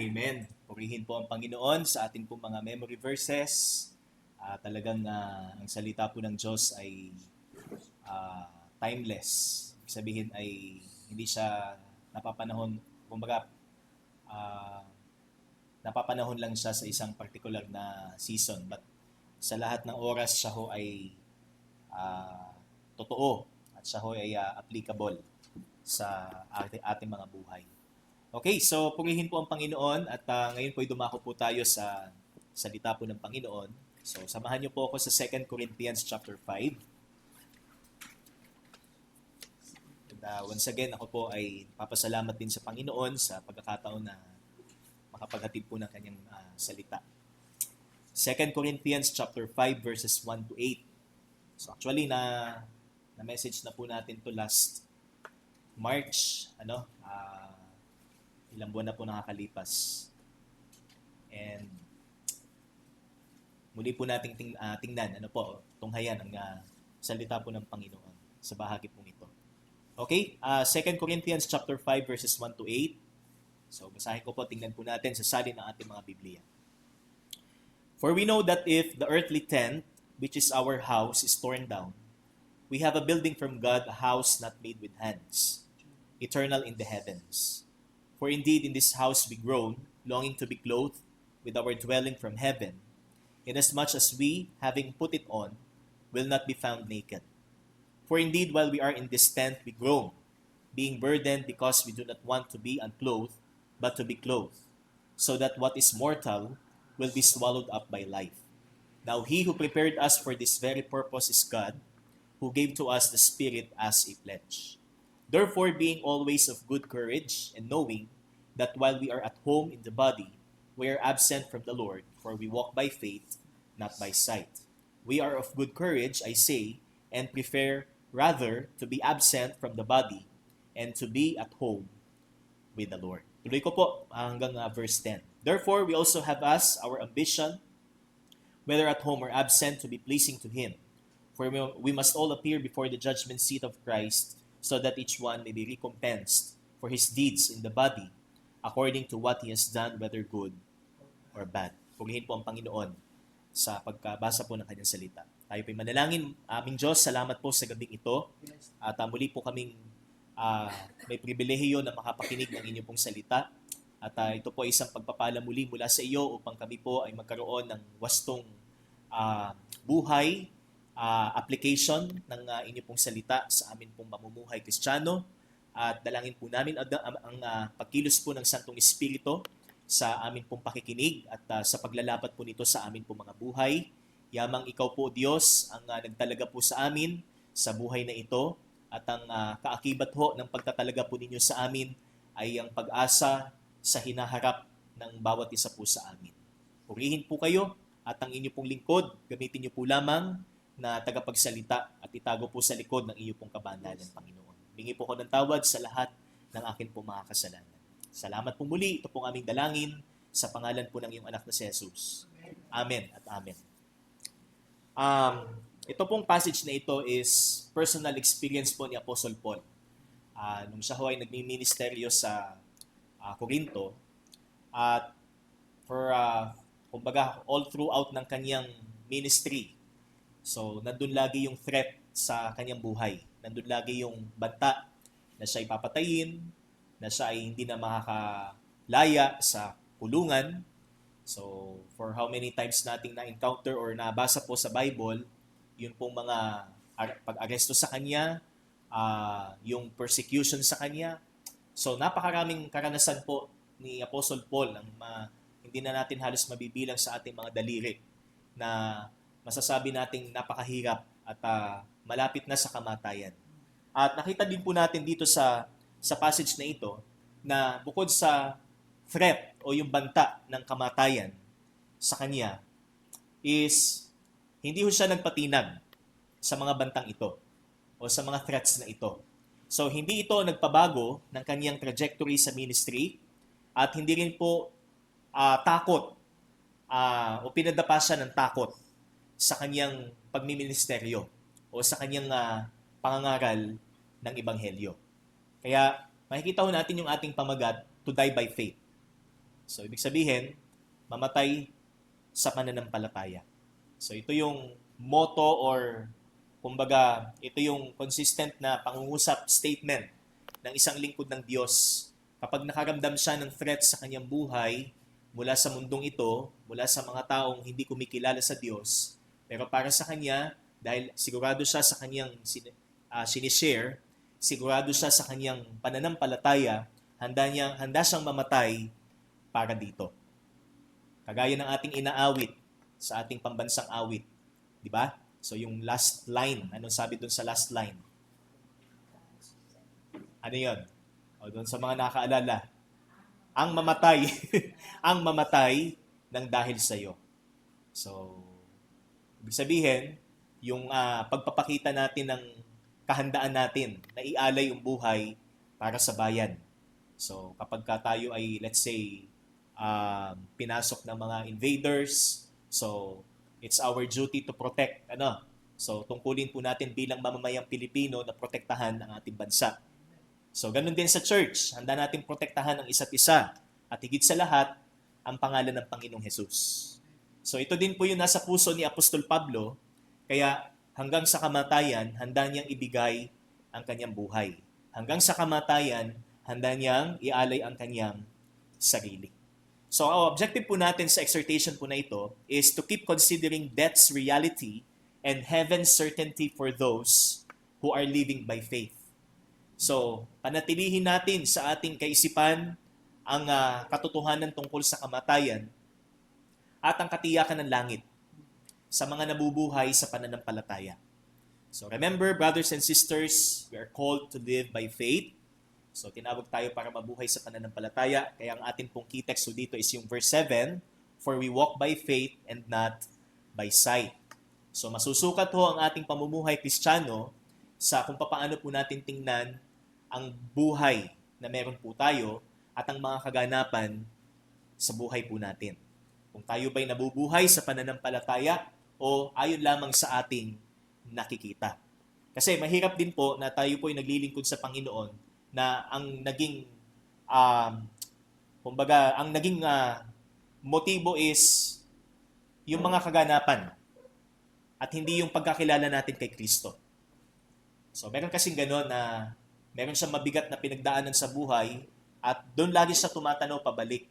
Amen. Purihin po ang Panginoon sa ating pong mga memory verses. Talagang ang salita po ng Diyos ay timeless. Ibig sabihin ay hindi siya napapanahon, kumbaga ah, napapanahon lang siya sa isang particular na season. But sa lahat ng oras, siya ho ay ah, totoo at siya ho ay applicable sa ating mga buhay. Okay, so purihin po ang Panginoon at ngayon po ay dumako po tayo sa salita po ng Panginoon. So samahan niyo po ako sa 2 Corinthians chapter 5. And once again, ako po ay papasalamat din sa Panginoon sa pagkakataon na makapaghatid po ng kanyang salita. 2 Corinthians chapter 5 verses 1 to 8. So actually na message na po natin to last March, ilang buwan na po nakakalipas. And muli po nating tingnan, tunghayan ang salita po ng Panginoon sa bahagi pong ito. Okay, 2 Corinthians chapter 5 verses 1 to 8. So basahin ko po, tingnan po natin sa salin ng ating mga Biblia. For we know that if the earthly tent, which is our house, is torn down, we have a building from God, a house not made with hands, eternal in the heavens. For indeed in this house we groan, longing to be clothed with our dwelling from heaven, inasmuch as we, having put it on, will not be found naked. For indeed while we are in this tent we groan, being burdened because we do not want to be unclothed, but to be clothed, so that what is mortal will be swallowed up by life. Now he who prepared us for this very purpose is God, who gave to us the Spirit as a pledge. Therefore, being always of good courage, and knowing that while we are at home in the body, we are absent from the Lord, for we walk by faith, not by sight. We are of good courage, I say, and prefer rather to be absent from the body and to be at home with the Lord. Tuloy ko po hanggang verse 10. Therefore, we also have as our ambition, whether at home or absent, to be pleasing to Him. For we must all appear before the judgment seat of Christ, so that each one may be recompensed for his deeds in the body, according to what he has done, whether good or bad. Purihin po ang Panginoon sa pagkabasa po ng kanyang salita. Tayo po'y manalangin. Aming Diyos, salamat po sa gabing ito. At muli po kaming may pribilehiyo na makapakinig ng inyong pong salita. At ito po ay isang pagpapala muli mula sa iyo upang kami po ay magkaroon ng wastong buhay, application ng inyong pong salita sa amin pong mamumuhay Kristiyano. At dalangin po namin ang pagkilos po ng Santong Espiritu sa amin pong pakikinig at sa paglalapat po nito sa amin pong mga buhay. Yamang ikaw po, Diyos, ang nagtalaga po sa amin sa buhay na ito. At ang kaakibat ho ng pagtatalaga po ninyo sa amin ay ang pag-asa sa hinaharap ng bawat isa po sa amin. Purihin po kayo at ang inyong pong lingkod, gamitin niyo po lamang na tagapagsalita at itago po sa likod ng iyong pong kabandalan, Panginoon. Bingi po ko ng tawad sa lahat ng akin pong mga kasalanan. Salamat po muli. Ito pong aming dalangin sa pangalan po ng iyong anak na si Jesus. Amen at amen. Ito pong passage na ito is personal experience po ni Apostle Paul. Nung siya ho ay nagmi-ministeryo sa Corinto, at for kumbaga all throughout ng kanyang ministry, so nandun lagi yung threat sa kanyang buhay. Nandun lagi yung banta na siya ay papatayin, na siya ay hindi na makakalaya sa kulungan. So for how many times nating na-encounter or nabasa po sa Bible, yun pong mga pag-aresto sa kanya, yung persecution sa kanya. So napakaraming karanasan po ni Apostle Paul ang hindi na natin halos mabibilang sa ating mga daliri na masasabi nating napakahirap at malapit na sa kamatayan. At nakita din po natin dito sa passage na ito na bukod sa threat o yung banta ng kamatayan sa kanya is hindi ho siya nagpatinag sa mga bantang ito o sa mga threats na ito. So hindi ito nagpabago ng kanyang trajectory sa ministry at hindi rin po takot o pinadapa siya ng takot sa kanyang pagmiministeryo o sa kanyang pangangaral ng Ebanghelyo. Kaya makikita ho natin yung ating pamagat, to die by faith. So, ibig sabihin, mamatay sa pananampalataya. So, ito yung motto or kumbaga, ito yung consistent na pangungusap statement ng isang lingkod ng Diyos. Kapag nakaramdam siya ng threat sa kanyang buhay mula sa mundong ito, mula sa mga taong hindi kumikilala sa Diyos, pero para sa kanya, dahil sigurado siya sa kanyang sinishare, sigurado siya sa kanyang pananampalataya, handa siyang mamatay para dito. Kagaya ng ating inaawit sa ating pambansang awit. Di ba? So yung last line, anong sabi dun sa last line? Ano yun? O dun sa mga nakaalala, ang mamatay, ang mamatay ng dahil sa iyo. So, ibig sabihin, yung pagpapakita natin ng kahandaan natin na ialay yung buhay para sa bayan. So, kapag tayo ay, let's say, pinasok ng mga invaders, so, it's our duty to protect, So, tungkulin po natin bilang mamamayang Pilipino na protektahan ang ating bansa. So, ganun din sa church. Handa natin protektahan ang isa't isa. At higit sa lahat, ang pangalan ng Panginoong Hesus. So, ito din po yung nasa puso ni Apostol Pablo. Kaya, hanggang sa kamatayan, handa niyang ibigay ang kanyang buhay. Hanggang sa kamatayan, handa niyang ialay ang kanyang sarili. So, ang objective po natin sa exhortation po na ito is to keep considering death's reality and heaven's certainty for those who are living by faith. So, panatilihin natin sa ating kaisipan ang katotohanan tungkol sa kamatayan at ang katiyakan ng langit sa mga nabubuhay sa pananampalataya. So, remember, brothers and sisters, we are called to live by faith. So, tinawag tayo para mabuhay sa pananampalataya. Kaya ang ating pong key text dito is yung verse 7, "For we walk by faith and not by sight." So, masusukat ho ang ating pamumuhay Kristiyano sa kung paano po natin tingnan ang buhay na meron po tayo at ang mga kaganapan sa buhay po natin. Kung tayo ba'y nabubuhay sa pananampalataya o ayon lamang sa ating nakikita. Kasi mahirap din po na tayo po ay naglilingkod sa Panginoon na ang naging motibo is yung mga kaganapan at hindi yung pagkakilala natin kay Kristo. So, meron kasing gano'n na meron siyang mabigat na pinagdaanan sa buhay at doon lagi siya tumatanaw pabalik.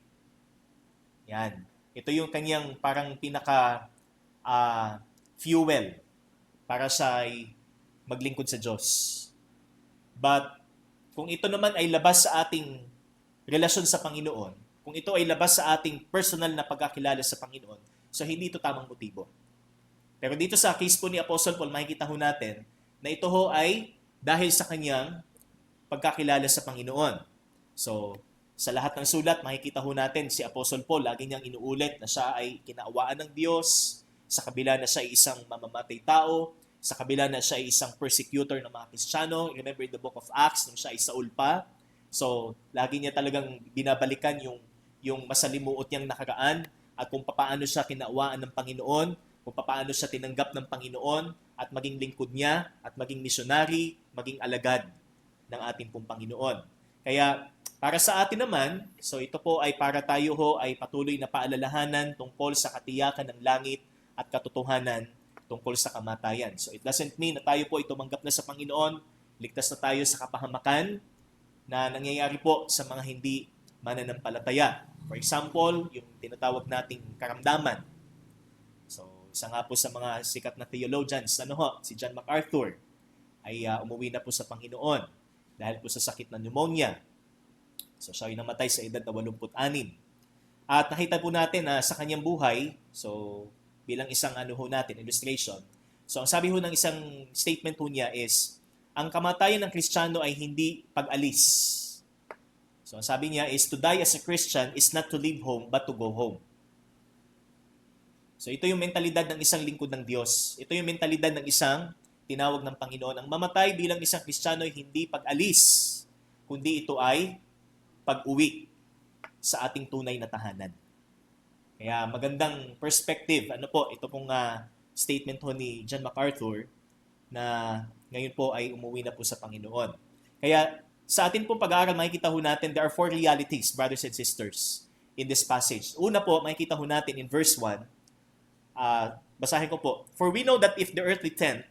Yan. Ito yung kanyang parang pinaka fuel para siya ay maglingkod sa Diyos. But, kung ito naman ay labas sa ating relasyon sa Panginoon, kung ito ay labas sa ating personal na pagkakilala sa Panginoon, so hindi ito tamang motibo. Pero dito sa case po ni Apostle Paul, makikita ho natin na ito ho ay dahil sa kanyang pagkakilala sa Panginoon. So, sa lahat ng sulat, makikita ho natin si Apostle Paul, lagi niyang inuulit na siya ay kinaawaan ng Diyos, sa kabila na siya ay isang mamamatay tao, sa kabila na siya ay isang persecutor ng mga Kristiyano. Remember in the book of Acts, nung siya ay Saul pa. So, lagi niya talagang binabalikan yung masalimuot niyang nakaraan at kung paano siya kinaawaan ng Panginoon, kung paano siya tinanggap ng Panginoon at maging lingkod niya at maging missionary, maging alagad ng ating pong Panginoon. Kaya para sa atin naman, so ito po ay para tayo ho ay patuloy na paalalahanan tungkol sa katiyakan ng langit at katotohanan tungkol sa kamatayan. So it doesn't mean na tayo po ay tumanggap na sa Panginoon, ligtas na tayo sa kapahamakan na nangyayari po sa mga hindi mananampalataya. For example, yung tinatawag nating karamdaman. So, isa nga po sa mga sikat na theologians, si John MacArthur, ay umuwi na po sa Panginoon dahil po sa sakit ng pneumonia. So, siya ay namatay sa edad na 86. At nakita po natin na sa kanyang buhay, so bilang isang illustration, so ang sabi ho ng isang statement po niya is, ang kamatayan ng Kristiyano ay hindi pag-alis. So, ang sabi niya is, to die as a Christian is not to leave home, but to go home. So, ito yung mentalidad ng isang lingkod ng Diyos. Ito yung mentalidad ng isang tinawag ng Panginoon. Ang mamatay bilang isang Kristiyano ay hindi pag-alis, kundi ito ay pag-uwi sa ating tunay na tahanan. Kaya magandang perspective. Ito pong statement ho ni John MacArthur na ngayon po ay umuwi na po sa Panginoon. Kaya sa atin pong pag-aaral, makikita ho natin there are 4 realities, brothers and sisters. in this passage. Una po, makikita ho natin in verse 1, basahin ko po. For we know that if the earthly tent,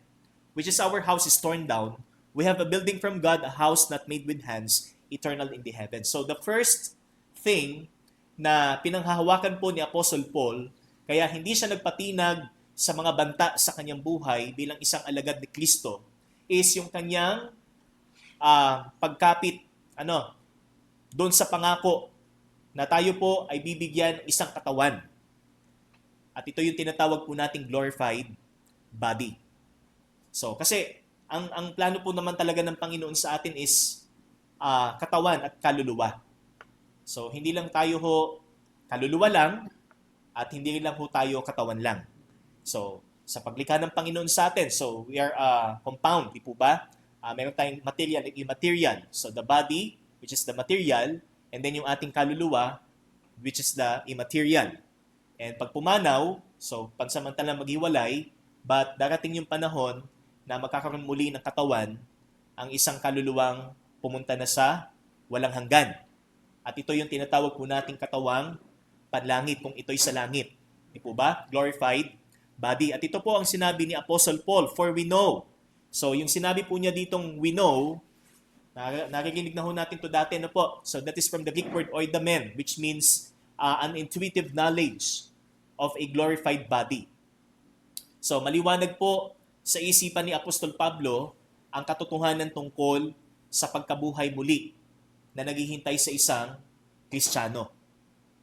which is our house, is torn down, we have a building from God, a house not made with hands, eternal in the heavens. So the first thing na pinanghahawakan po ni Apostle Paul, kaya hindi siya nagpatinag sa mga banta sa kanyang buhay bilang isang alagad ni Kristo, is yung kanyang pagkapit doon sa pangako na tayo po ay bibigyan ng isang katawan. At ito yung tinatawag po nating glorified body. So, kasi ang plano po naman talaga ng Panginoon sa atin is katawan at kaluluwa. So, hindi lang tayo ho kaluluwa lang at hindi lang ho tayo katawan lang. So, sa paglikha ng Panginoon sa atin, so we are a compound, di po ba? Meron tayong material at immaterial. So, the body, which is the material, and then yung ating kaluluwa, which is the immaterial. And pag pumanaw, so pansamantala maghiwalay, but darating yung panahon na magkakaroon muli ng katawan, ang isang kaluluwang pumunta na sa walang hanggan. At ito yung tinatawag po nating katawang panlangit, kung ito'y sa langit. Di po ba? Glorified body. At ito po ang sinabi ni Apostle Paul, for we know. So yung sinabi po niya ditong we know, narinig na ho natin to dati na po. So that is from the Greek word oidamen, which means an intuitive knowledge of a glorified body. So maliwanag po sa isipan ni Apostol Pablo ang katotohanan tungkol sa pagkabuhay muli na naghihintay sa isang Kristiyano.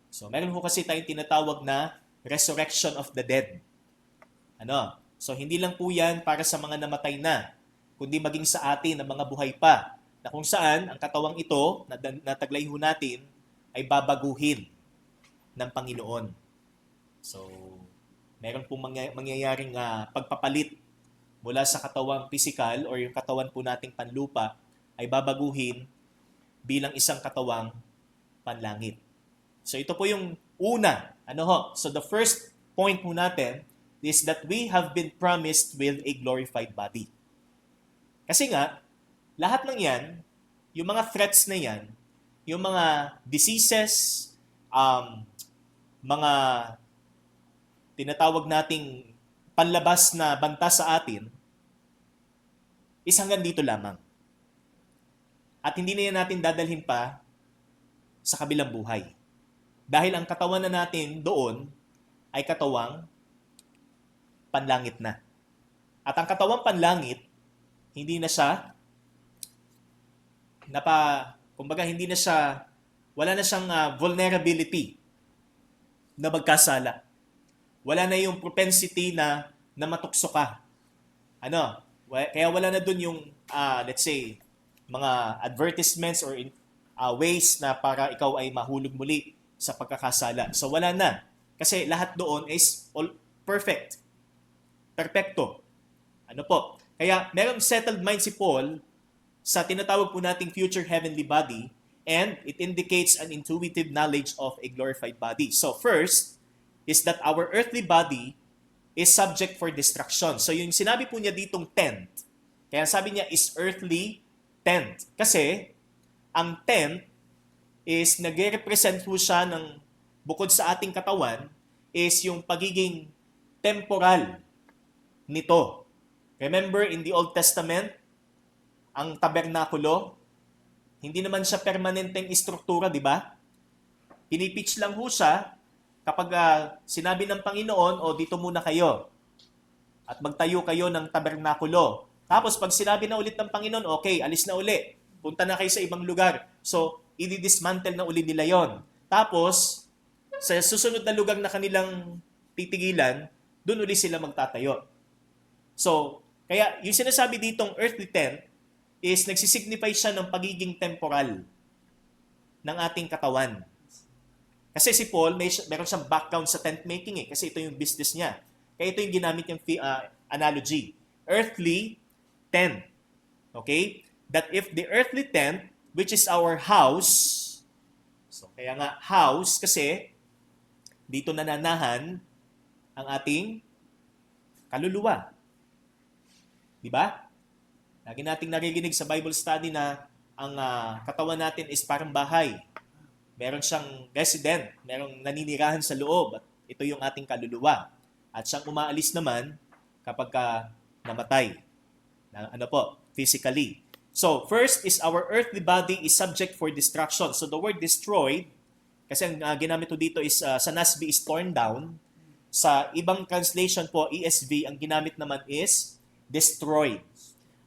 So meron ho kasi tayong tinatawag na resurrection of the dead. So hindi lang po yan para sa mga namatay na, kundi maging sa atin na mga buhay pa, na kung saan ang katawang ito na nataglay ho natin ay babaguhin ng Panginoon. So, meron pong mangyayaring pagpapalit mula sa katawang physical or yung katawan po nating panlupa ay babaguhin bilang isang katawang panlangit. So, ito po yung una. So, the first point po natin is that we have been promised with a glorified body. Kasi nga, lahat ng yan, yung mga threats na yan, yung mga diseases, mga tinatawag nating panlabas na banta sa atin, is hanggang dito lamang. At hindi na yan natin dadalhin pa sa kabilang buhay. Dahil ang katawan na natin doon ay katawang panlangit na. At ang katawang panlangit, hindi na siya hindi na siya, wala na siyang vulnerability na magkasala. Wala na yung propensity na matukso ka. Kaya wala na dun yung, let's say, mga advertisements or ways na para ikaw ay mahulog muli sa pagkakasala. So wala na. Kasi lahat doon is all perfect. Perfecto. Kaya merong settled mind si Paul sa tinatawag po nating future heavenly body, and it indicates an intuitive knowledge of a glorified body. So first is that our earthly body is subject for destruction. So yung sinabi po niya ditong tent, kaya sabi niya is earthly tent. Kasi ang tent is nagre-represent po siya ng, bukod sa ating katawan, is yung pagiging temporal nito. Remember in the Old Testament, ang tabernakulo, hindi naman siya permanenteng istruktura, di ba? Pinipitch lang ho siya kapag sinabi ng Panginoon, dito muna kayo at magtayo kayo ng tabernakulo. Tapos pag sinabi na ulit ng Panginoon, okay, alis na uli. Punta na kayo sa ibang lugar. So, i-dismantle na uli nila yon. Tapos, sa susunod na lugar na kanilang titigilan, doon uli sila magtatayo. So, kaya yung sinasabi ditong earthly tent is nagsisignify siya ng pagiging temporal ng ating katawan. Kasi si Paul, meron siyang background sa tent making kasi ito yung business niya. Kaya ito yung ginamit yung analogy. Earthly tent. Okay? That if the earthly tent, which is our house, so kaya nga house kasi dito nananahan ang ating kaluluwa. Di ba? Lagi nating naririnig sa Bible study na ang katawan natin is parang bahay. Meron siyang resident, merong naninirahan sa loob at ito yung ating kaluluwa. At siyang umaalis naman kapag namatay. Ano po? Physically. So, first is our earthly body is subject for destruction. So, the word destroyed, kasi ang ginamit ko dito is sa NASB is torn down. Sa ibang translation po, ESV, ang ginamit naman is destroyed.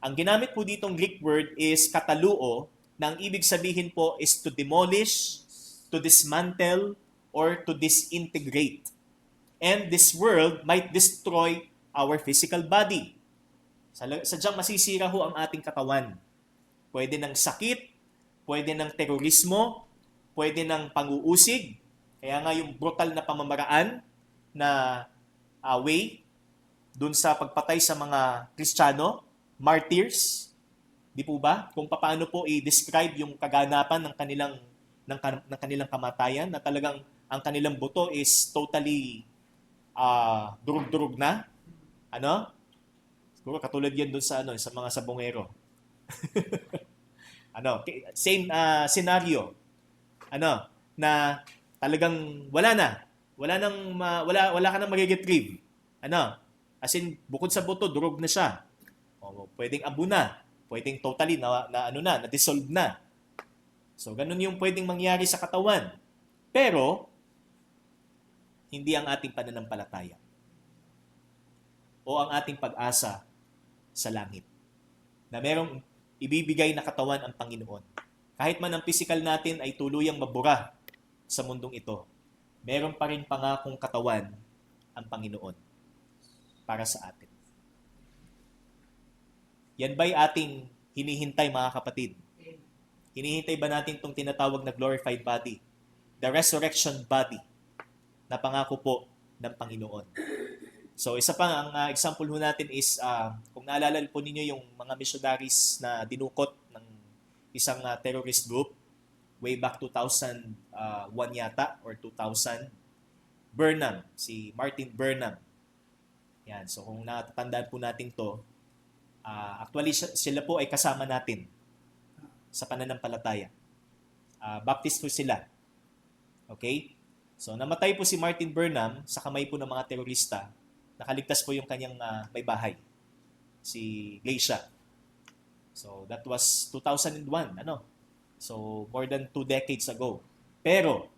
Ang ginamit po ditong Greek word is kataluo, na ang ibig sabihin po is to demolish, to dismantle, or to disintegrate. And this world might destroy our physical body. Sadyang masisira ho ang ating katawan. Pwede ng sakit, pwede ng terorismo, pwede ng pang-uusig. Kaya nga yung brutal na pamamaraan na way dun sa pagpatay sa mga Kristiyano, martyrs, di po ba? Kung paano po i-describe yung kaganapan ng kanilang kamatayan na talagang ang kanilang buto is totally durug-durug na. Ano? Siguro katulad yan dun sa mga sabongero. Same scenario. Na talagang wala ka nang mag-retrieve. As in bukod sa buto, durog na siya. O pwedeng abo na, pwedeng totally na dissolve na. So ganun yung pwedeng mangyari sa katawan. Pero hindi ang ating pananampalataya o ang ating pag-asa sa langit na merong ibibigay na katawan ang Panginoon. Kahit man ang physical natin ay tuluyang mabura sa mundong ito, meron pa rin pangakong katawan ang Panginoon para sa atin. Yan ba'y ating hinihintay, mga kapatid? Hinihintay ba natin itong tinatawag na glorified body? The resurrection body na pangako po ng Panginoon. So isa pa ang example ho natin is kung naalala po ninyo yung mga missionaries na dinukot ng isang terrorist group way back 2001 yata or 2000, Burnham, si Martin Burnham. Yan, so kung natatandaan po natin to, actually sila po ay kasama natin sa pananampalataya. Baptist po sila. Okay? So namatay po si Martin Burnham sa kamay po ng mga terorista. Nakaligtas po yung kanyang may bahay, si Glacia. So that was 2001, So more than 2 decades ago. Pero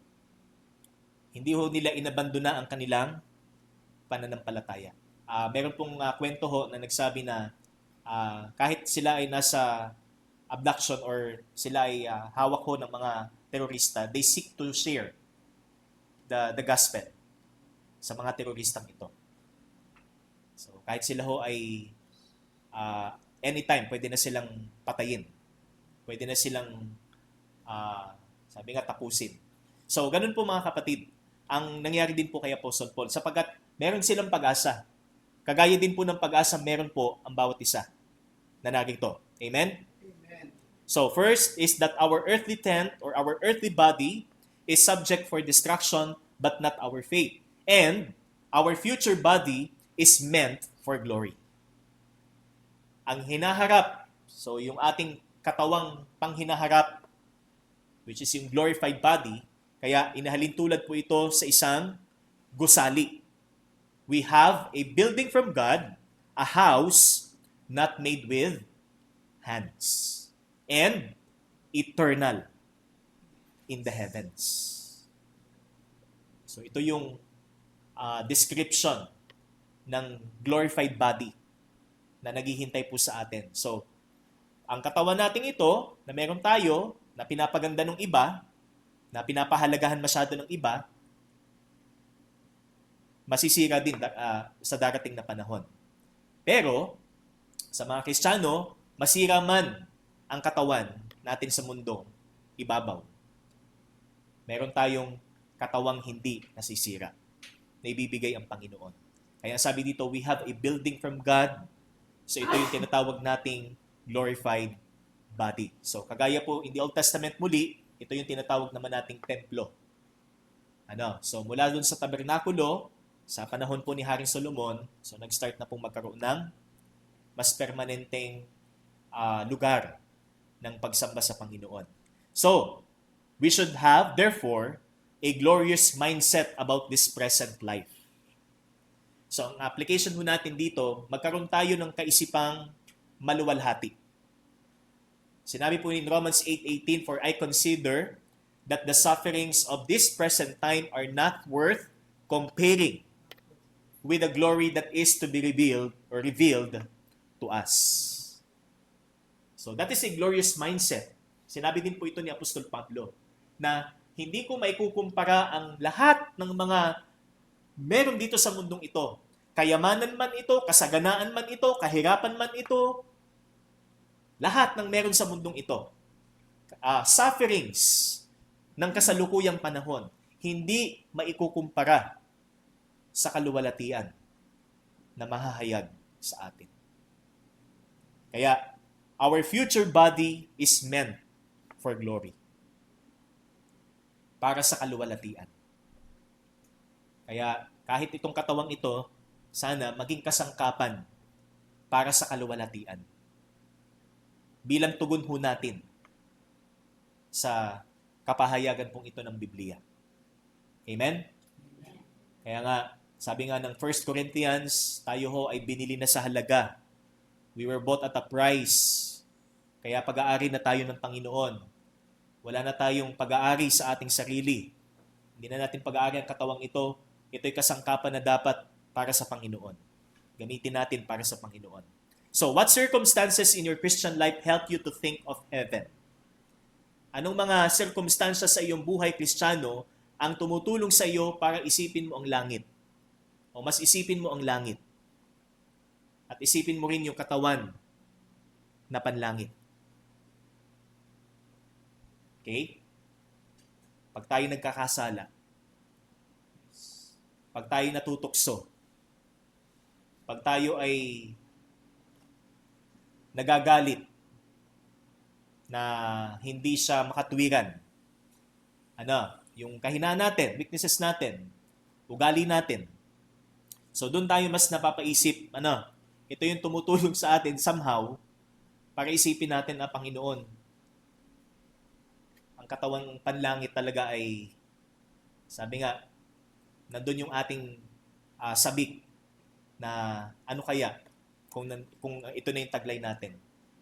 hindi ho nila inabandona ang kanilang pananampalataya. Meron pong kwento ho na nagsabi na kahit sila ay nasa abduction or sila ay hawak ho ng mga terorista, they seek to share the gospel sa mga teroristang ito. So kahit sila ho ay anytime pwede na silang patayin. Pwede na silang sabi nga tapusin. So ganun po mga kapatid, ang nangyari din po kay Apostle Paul sapagkat meron silang pag-asa. Kagaya din po ng pag-asa meron po ang bawat isa na narito. Amen? Amen. So first is that our earthly tent or our earthly body is subject for destruction but not our faith. And our future body is meant for glory. Ang hinaharap, so yung ating katawang panghinaharap, which is yung glorified body, kaya inahalin tulad po ito sa isang gusali. We have a building from God, a house not made with hands, and eternal in the heavens. So ito yung description ng glorified body na naghihintay po sa atin. So, ang katawan natin ito, na meron tayo, na pinapaganda ng iba, na pinapahalagahan masyado ng iba, masisira din sa darating na panahon. Pero, sa mga Kristiyano, masira man ang katawan natin sa mundong ibabaw. Meron tayong katawang hindi nasisira na ibibigay ang Panginoon. Kaya sabi dito, we have a building from God. So ito yung tinatawag nating glorified body. So kagaya po in the Old Testament muli, ito yung tinatawag naman nating templo. So mula dun sa tabernakulo, sa panahon po ni Haring Solomon, so nag-start na pong magkaroon ng mas permanenteng lugar ng pagsamba sa Panginoon. So, We should have, therefore, a glorious mindset about this present life. So, ang application ho natin dito, magkaroon tayo ng kaisipang maluwalhati. Sinabi po in Romans 8:18, "For I consider that the sufferings of this present time are not worth comparing with the glory that is to be revealed to us." So that is a glorious mindset. Sinabi din po ito ni Apostol Pablo na hindi ko maikukumpara ang lahat ng mga meron dito sa mundong ito. Kayamanan man ito, kasaganaan man ito, kahirapan man ito, lahat ng meron sa mundong ito. Sufferings ng kasalukuyang panahon, hindi maikukumpara sa kaluwalhatian na mahahayag sa atin. Kaya, our future body is meant for glory. Para sa kaluwalhatian. Kaya, kahit itong katawang ito, sana maging kasangkapan para sa kaluwalhatian. Bilang tugon ho natin sa kapahayagan pong ito ng Biblia. Amen? Kaya nga, sabi nga ng 1 Corinthians, tayo ho ay binili na sa halaga. We were bought at a price. Kaya pag-aari na tayo ng Panginoon. Wala na tayong pag-aari sa ating sarili. Hindi na natin pag-aari ang katawang ito. Ito'y kasangkapan na dapat para sa Panginoon. Gamitin natin para sa Panginoon. So, what circumstances in your Christian life help you to think of heaven? Anong mga circumstances sa iyong buhay Kristiyano ang tumutulong sa iyo para isipin mo ang langit? O mas isipin mo ang langit. At isipin mo rin yung katawan na panlangit. Okay? Pag tayo nagkakasala, pag tayo natutokso, pag tayo ay nagagalit na hindi siya makatwiran, yung kahinaan natin, weaknesses natin, ugali natin. So doon tayo mas napapaisip, ito yung tumutulong sa atin somehow para isipin natin na Panginoon. Ang katawang panlangit talaga ay, sabi nga, nandun yung ating sabik na ano kaya kung ito na yung taglay natin.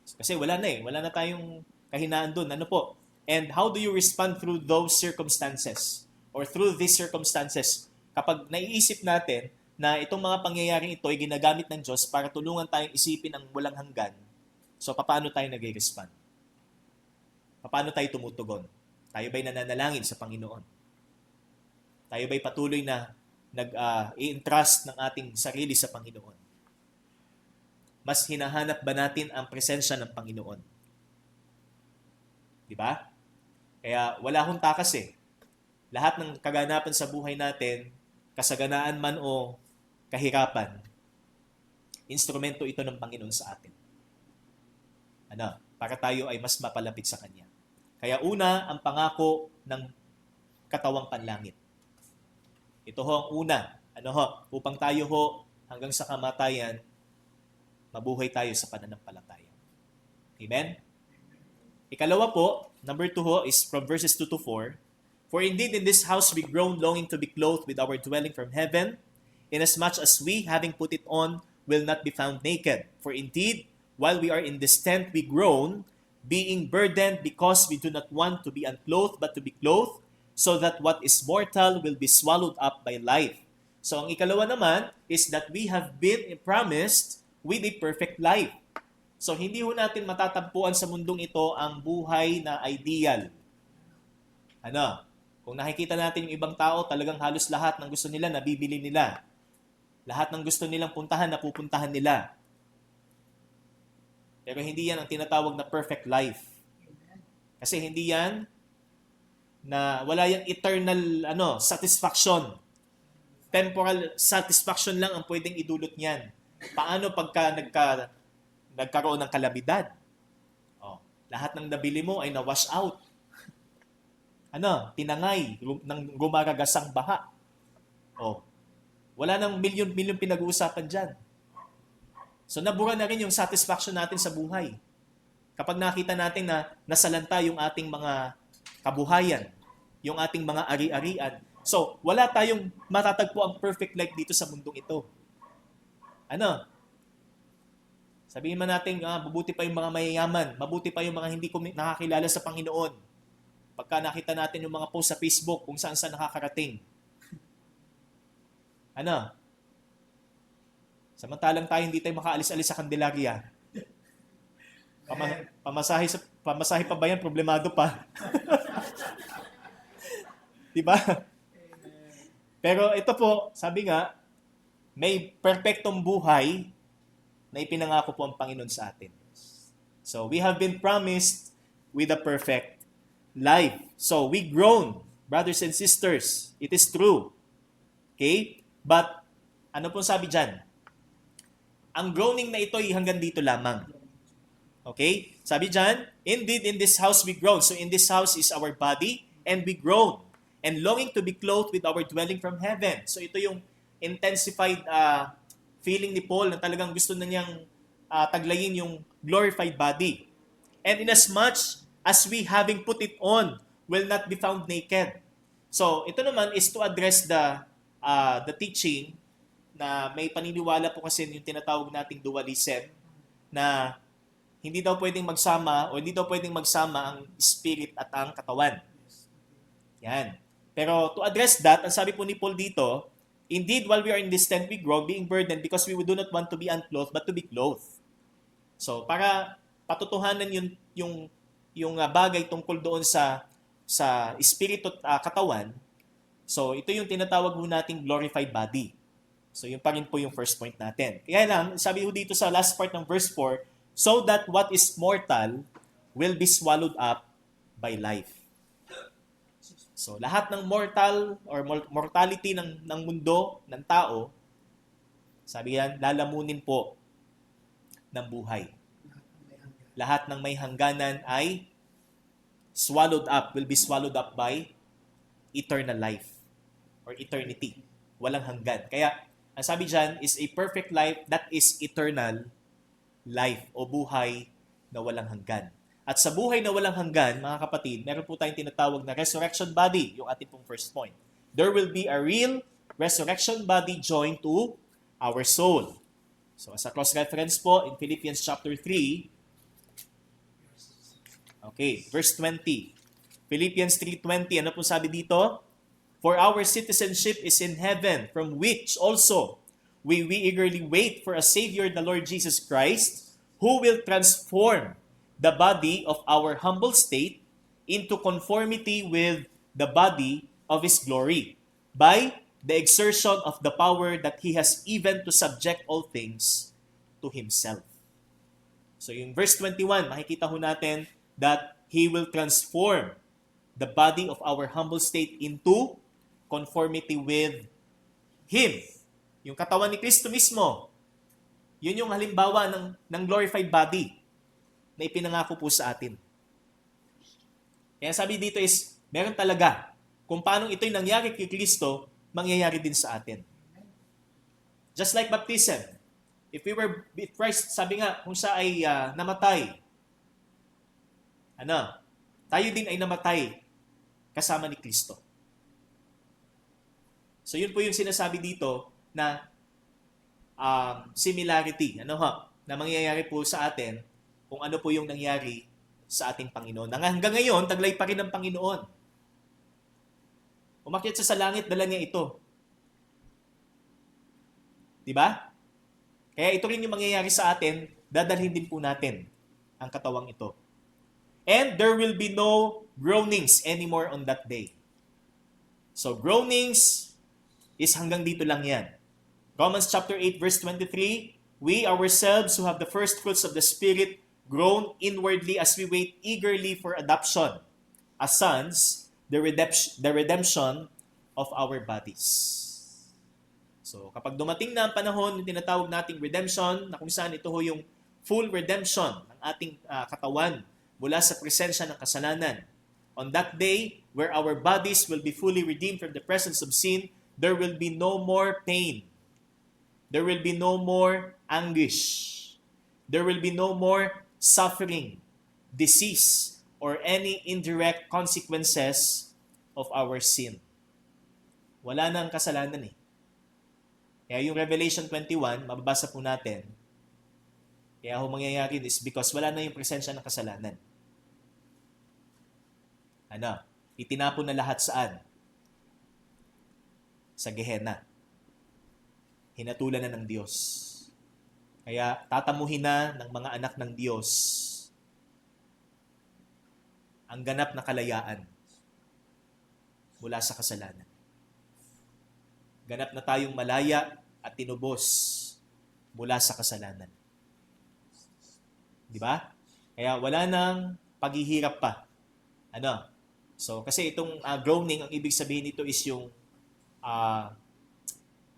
Kasi wala na tayong kahinaan doon. Ano po? And how do you respond through those circumstances or through these circumstances kapag naiisip natin na itong mga pangyayaring ito ay ginagamit ng Diyos para tulungan tayong isipin ang walang hanggan? So, paano tayo nag-respond? Paano tayo tumutugon? Tayo ba'y nananalangin sa Panginoon? Tayo ba'y patuloy na nag-i-entrust ng ating sarili sa Panginoon? Mas hinahanap ba natin ang presensya ng Panginoon? Di ba? Kaya wala hong takas Lahat ng kaganapan sa buhay natin, kasaganaan man o kahirapan, instrumento ito ng Panginoon sa atin. Para tayo ay mas mapalapit sa Kanya. Kaya una, ang pangako ng katawang panlangit. Ito ho ang una. Upang tayo ho hanggang sa kamatayan, mabuhay tayo sa pananampalataya. Amen? Ikalawa po, number 2 ho, is from verses 2 to 4. "For indeed in this house we groan, longing to be clothed with our dwelling from heaven, inasmuch as we, having put it on, will not be found naked. For indeed, while we are in this tent, we groan, being burdened, because we do not want to be unclothed, but to be clothed, so that what is mortal will be swallowed up by life." So ang ikalawa naman is that we have been promised with a perfect life. So hindi ho natin matatagpuan sa mundong ito ang buhay na ideal. Kung nakikita natin yung ibang tao, talagang halos lahat ng gusto nila, nabibili nila. Lahat ng gusto nilang puntahan, napupuntahan nila. Pero hindi yan ang tinatawag na perfect life. Kasi hindi yan na wala yung eternal satisfaction. Temporal satisfaction lang ang pwedeng idulot niyan. Paano pagka nagkaroon ng kalamidad? Lahat ng nabili mo ay na-wash out. Tinangay ng gumaragasang baha. Wala nang milyon-milyon pinag-uusapan dyan. So nabura na rin yung satisfaction natin sa buhay. Kapag nakita natin na nasalanta yung ating mga kabuhayan, yung ating mga ari-arian. So, wala tayong matatagpo ang perfect life dito sa mundong ito. Ano? Sabihin man natin, mabuti pa yung mga mayayaman, mabuti pa yung mga hindi nakakilala sa Panginoon. Pagka nakita natin yung mga post sa Facebook kung saan nakakarating. Ano? Samantalang tayo hindi tayo makaalis-alis sa Candelaria. Pamasahe pa ba yan? Problemado pa. Diba? Pero ito po, sabi nga, may perfectong buhay na ipinangako po ang Panginoon sa atin. So, we have been promised with a perfect life. So, we grown, brothers and sisters. It is true. Okay? But, ano po sabi dyan? Ang groaning na ito ay hanggang dito lamang. Okay? Sabi dyan, indeed in this house we groan. So, in this house is our body, and we groan. And longing to be clothed with our dwelling from heaven. So, ito yung intensified feeling ni Paul na talagang gusto na niyang taglayin yung glorified body. And inasmuch as we having put it on will not be found naked. So, ito naman is to address the teaching na may paniniwala po kasi yung tinatawag nating dualism na hindi daw pwedeng magsama o hindi daw pwedeng magsama ang spirit at ang katawan. Yan. Pero to address that, ang sabi po ni Paul dito, indeed, while we are in this tent, we grow, being burdened because we do not want to be unclothed, but to be clothed. So, para patutuhanan yung bagay tungkol doon sa espiritu at katawan, so ito yung tinatawag mo nating glorified body. So, yun pa rin po yung first point natin. Kaya lang, sabi ho dito sa last part ng verse 4, so that what is mortal will be swallowed up by life. So, lahat ng mortal or mortality ng mundo, ng tao, sabi yan, lalamunin po ng buhay. Lahat ng may hangganan ay will be swallowed up by eternal life or eternity. Walang hanggan. Kaya, ang sabi dyan is a perfect life that is eternal life o buhay na walang hanggan. At sa buhay na walang hanggan, mga kapatid, meron po tayong tinatawag na resurrection body, yung ating pong first point. There will be a real resurrection body joined to our soul. So, as a cross-reference po, in Philippians chapter 3, okay, verse 20. Philippians 3:20, ano po sabi dito? For our citizenship is in heaven, from which also we eagerly wait for a Savior, the Lord Jesus Christ, who will transform the body of our humble state into conformity with the body of His glory, by the exertion of the power that He has even to subject all things to Himself. So yung verse 21, makikita ho natin that He will transform the body of our humble state into conformity with Him. Yung katawan ni Kristo mismo, yun yung halimbawa ng glorified body na ipinangako po sa atin. Kaya sabi dito is, meron talaga. Kung paano ito'y nangyari kay Kristo, mangyayari din sa atin. Just like baptism. If Christ, sabi nga, kung siya ay namatay, tayo din ay namatay kasama ni Kristo. So yun po yung sinasabi dito na similarity, na mangyayari po sa atin kung ano po yung nangyari sa ating Panginoon. Hanggang ngayon, taglay pa rin ng Panginoon. Umakyat siya sa langit, dala niya ito. Diba? Kaya ito rin yung mangyayari sa atin, dadalhin din po natin ang katawang ito. And there will be no groanings anymore on that day. So groanings is hanggang dito lang yan. Romans chapter 8 verse 23, we ourselves who have the first fruits of the Spirit groan inwardly as we wait eagerly for adoption as sons, the redemption of our bodies. So, kapag dumating na ang panahon, yung tinatawag nating redemption, na kung saan ito ho yung full redemption ng ating katawan mula sa presensya ng kasalanan. On that day, where our bodies will be fully redeemed from the presence of sin, there will be no more pain. There will be no more anguish. There will be no more suffering, disease, or any indirect consequences of our sin. Wala na ang kasalanan eh. Kaya yung Revelation 21, mababasa po natin, kaya ho mangyayari is because wala na yung presensya ng kasalanan. Ano? Itinapon na lahat saan? Sa Gehenna. Hinatulan na ng Diyos. Kaya tatamuhin na ng mga anak ng Diyos ang ganap na kalayaan mula sa kasalanan. Ganap na tayong malaya at tinubos mula sa kasalanan. Di ba? Kaya wala nang paghihirap pa. Ano? So, kasi itong groaning, ang ibig sabihin nito is yung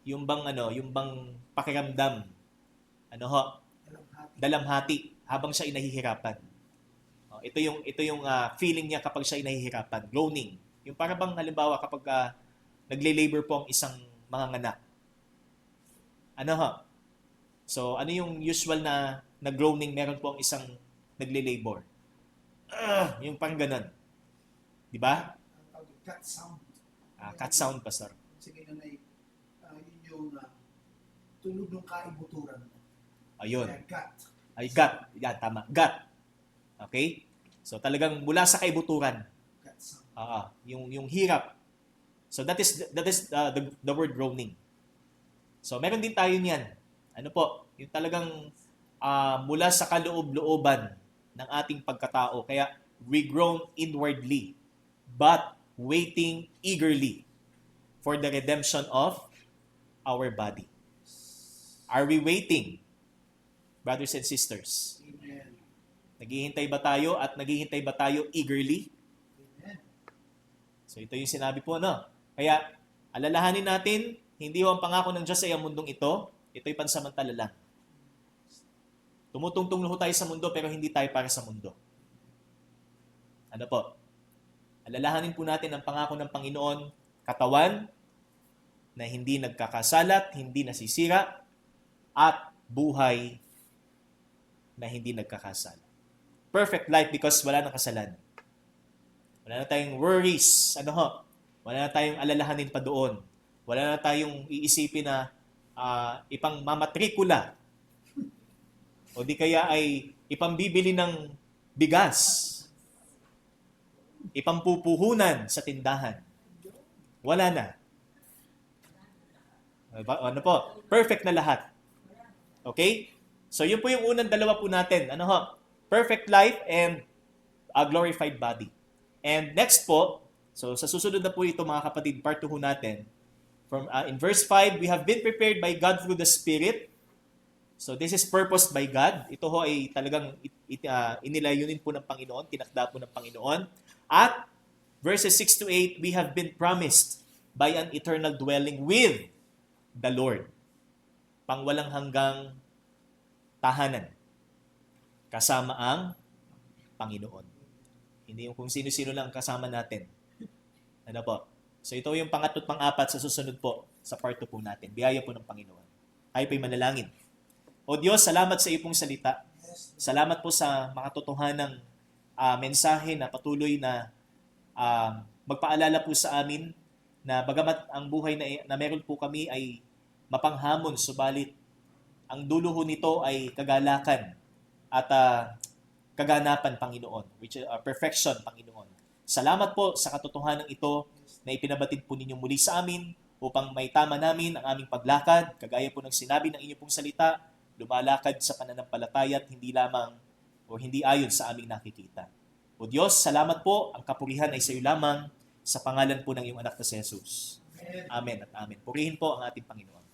yung bang pakiramdam. Ano ho? Dalamhati habang siya inahihirapan. Ito yung feeling niya kapag siya inahihirapan, groaning. Yung para bang halimbawa kapag nagle-labor po ang isang manganganak. Ano ho? So, ano yung usual na groaning meron po ang isang nagle-labor? Yung pang ganun. Di ba? Cat sound. Cat sound, Pastor. Sige na yun yung tulog ng kaibuturan mo. Ayun. Gut. Ay, gut. Yan, tama. Gut. Okay? So, talagang mula sa kaibuturan. Gut sound. Yung hirap. So, that is the word groaning. So, meron din tayo niyan. Ano po? Yung talagang mula sa kaloob-looban ng ating pagkatao. Kaya, we groan inwardly, but waiting eagerly for the redemption of our body. Are we waiting, brothers and sisters? Amen. Naghihintay ba tayo at naghihintay ba tayo eagerly? Amen. So ito yung sinabi po, no? Kaya alalahanin natin, hindi ho ang pangako ng Diyos ay ang mundong ito. Ito'y pansamantala lang. Tumutungtong ho tayo sa mundo pero hindi tayo para sa mundo. Ano po? Alalahanin po natin ang pangako ng Panginoon, katawan na hindi nagkakasalat, hindi nasisira, at buhay na hindi nagkakasala. Perfect life because wala nang kasalanan. Wala na tayong worries. Ano ho? Wala na tayong alalahanin pa doon. Wala na tayong iisipin na ipang mamatrikula o di kaya ay ipambibili ng bigas, ipampupuhunan sa tindahan. Wala na. Ano po? Perfect na lahat. Okay? So, yun po yung unang dalawa po natin. Ano ho? Perfect life and a glorified body. And next po, so sa susunod na po ito mga kapatid, part 2 ho natin. In verse 5, we have been prepared by God through the Spirit. So this is purposed by God. Ito ho ay talagang inilayunin po ng Panginoon, tinakda po ng Panginoon. At verses 6 to 8, we have been promised by an eternal dwelling with the Lord. Pangwalang hanggang tahanan. Kasama ang Panginoon. Hindi yung kung sino-sino lang kasama natin. Ano po? So ito yung pangatlo at pang-apat sa susunod po sa part 2 po natin. Biyaya po ng Panginoon. Tayo po'y manalangin. O Diyos, salamat sa iyong salita. Salamat po sa makatotohanang mensahe na patuloy na magpaalala po sa amin na bagamat ang buhay na meron po kami ay mapanghamon, subalit ang dulo ho nito ay kagalakan at kaganapan, Panginoon, which is perfection, Panginoon. Salamat po sa katotohanan ito na ipinabatid po ninyo muli sa amin upang may tama namin ang aming paglakad, kagaya po ng sinabi ng inyong pong salita, lumalakad sa pananampalataya at hindi lamang o hindi ayon sa aming nakikita. O Diyos, salamat po, ang kapurihan ay sa iyo lamang sa pangalan po ng iyong anak na si Jesus. Amen at amen. Purihin po ang ating Panginoon.